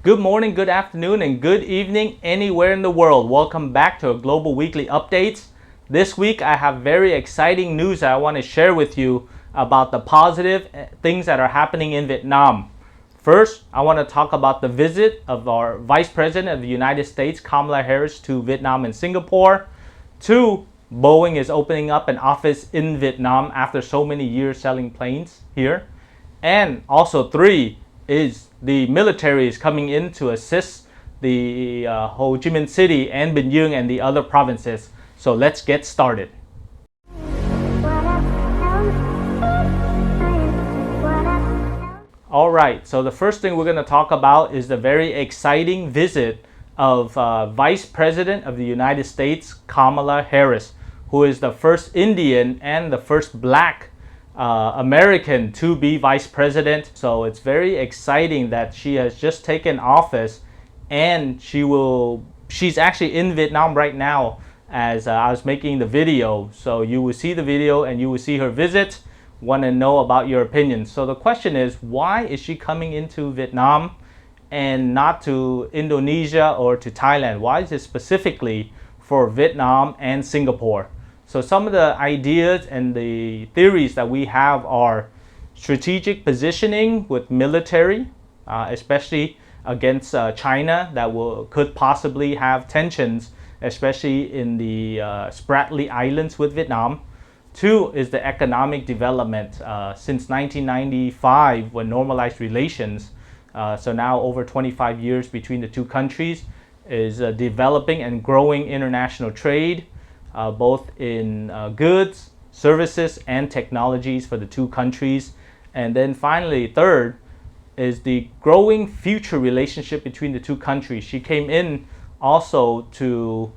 Good morning, good afternoon, and good evening anywhere in the world. Welcome back to Global Weekly Updates. This week I have very exciting news I want to share with you about the positive things that are happening in Vietnam. First, I want to talk about the visit of our Vice President of the United States, Kamala Harris, to Vietnam and Singapore. Two, Boeing is opening up an office in Vietnam after so many years selling planes here. And also three is the military is coming in to assist the Ho Chi Minh City and Binh and the other provinces. So let's get started. All right, so the first thing we're going to talk about is the very exciting visit of Vice President of the United States, Kamala Harris, who is the first Indian and the first Black American to be vice president. So it's very exciting that she has just taken office, and she's actually in Vietnam right now as I was making the video. So you will see the video and you will see her visit. Want to know about your opinion. So the question is, why is she coming into Vietnam and not to Indonesia or to Thailand? Why is it specifically for Vietnam and Singapore? So some of the ideas and the theories that we have are strategic positioning with military, especially against China, that could possibly have tensions, especially in the Spratly Islands with Vietnam. Two is the economic development since 1995 when normalized relations, so now over 25 years between the two countries, is developing and growing international trade. Both in goods, services, and technologies for the two countries. And then finally, third, is the growing future relationship between the two countries. She came in also to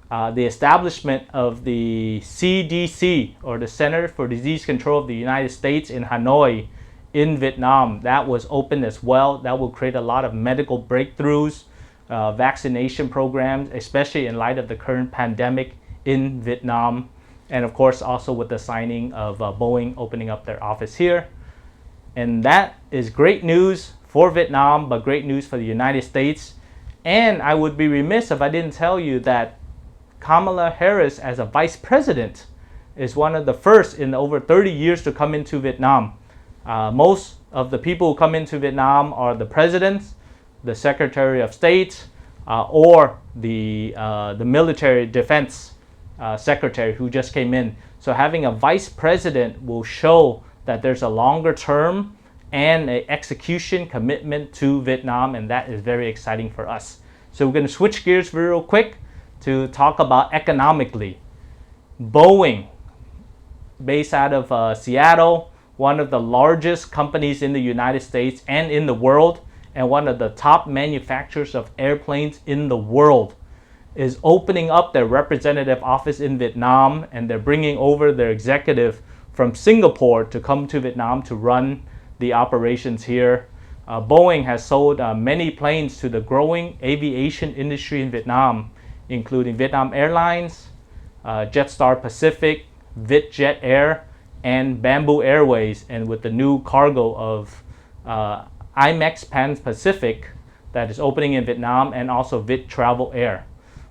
the establishment of the CDC, or the Center for Disease Control of the United States in Hanoi, in Vietnam. That was opened as well. That will create a lot of medical breakthroughs, vaccination programs, especially in light of the current pandemic in Vietnam, and of course also with the signing of Boeing opening up their office here. And that is great news for Vietnam, but great news for the United States. And I would be remiss if I didn't tell you that Kamala Harris, as a vice president, is one of the first in over 30 years to come into Vietnam. Most of the people who come into Vietnam are the presidents, the secretary of state, or the military defense secretary who just came in. So having a vice president will show that there's a longer term and an execution commitment to Vietnam, and that is very exciting for us. So we're going to switch gears real quick to talk about economically. Boeing, based out of Seattle, one of the largest companies in the United States and in the world, and one of the top manufacturers of airplanes in the world, is opening up their representative office in Vietnam, and they're bringing over their executive from Singapore to come to Vietnam to run the operations here. Boeing has sold many planes to the growing aviation industry in Vietnam, including Vietnam Airlines, Jetstar Pacific, Vietjet Air, and Bamboo Airways, and with the new cargo of IMEX Pan Pacific that is opening in Vietnam, and also Viet Travel Air.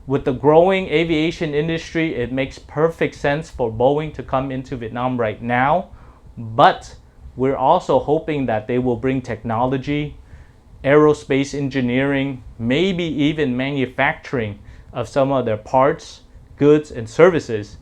With the growing aviation industry, it makes perfect sense for Boeing to come into Vietnam right now, but we're also hoping that they will bring technology, aerospace engineering, maybe even manufacturing of some of their parts, goods, and services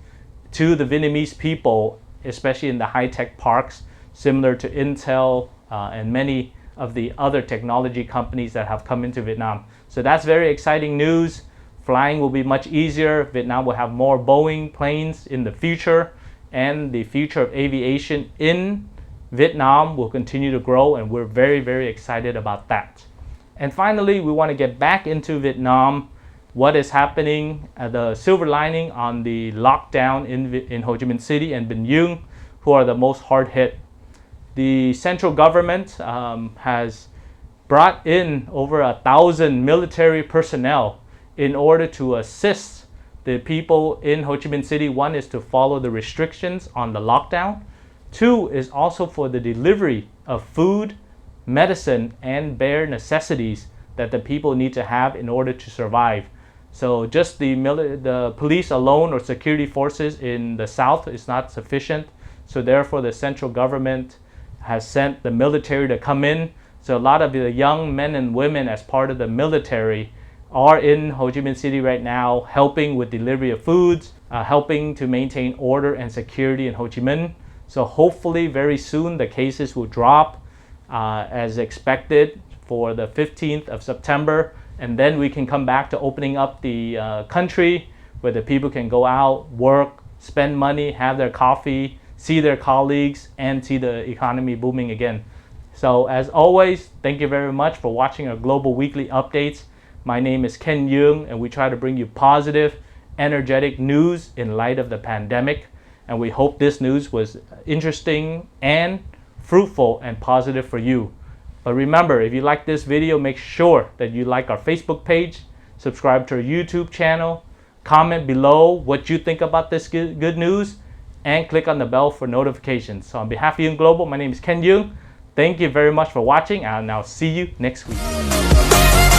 to the Vietnamese people, especially in the high-tech parks, similar to Intel and many of the other technology companies that have come into Vietnam. So that's very exciting news. Flying will be much easier. Vietnam will have more Boeing planes in the future, and the future of aviation in Vietnam will continue to grow, and we're very, very excited about that. And finally, we want to get back into Vietnam. What is happening, the silver lining on the lockdown in Ho Chi Minh City and Binh, who are the most hard hit. The central government has brought in over 1,000 military personnel in order to assist the people in Ho Chi Minh City. One is to follow the restrictions on the lockdown. Two is also for the delivery of food, medicine, and bare necessities that the people need to have in order to survive. So just the police alone or security forces in the south is not sufficient. So therefore the central government has sent the military to come in. So a lot of the young men and women as part of the military are in Ho Chi Minh City right now, helping with delivery of foods, helping to maintain order and security in Ho Chi Minh. So hopefully very soon the cases will drop as expected for the 15th of September. And then we can come back to opening up the country where the people can go out, work, spend money, have their coffee, see their colleagues, and see the economy booming again. So as always, thank you very much for watching our Global Weekly Updates. My name is Ken Yeung, and we try to bring you positive, energetic news in light of the pandemic. And we hope this news was interesting and fruitful and positive for you. But remember, if you like this video, make sure that you like our Facebook page, subscribe to our YouTube channel, comment below what you think about this good news, and click on the bell for notifications. So on behalf of Yeung Global, my name is Ken Yeung. Thank you very much for watching, and I'll see you next week.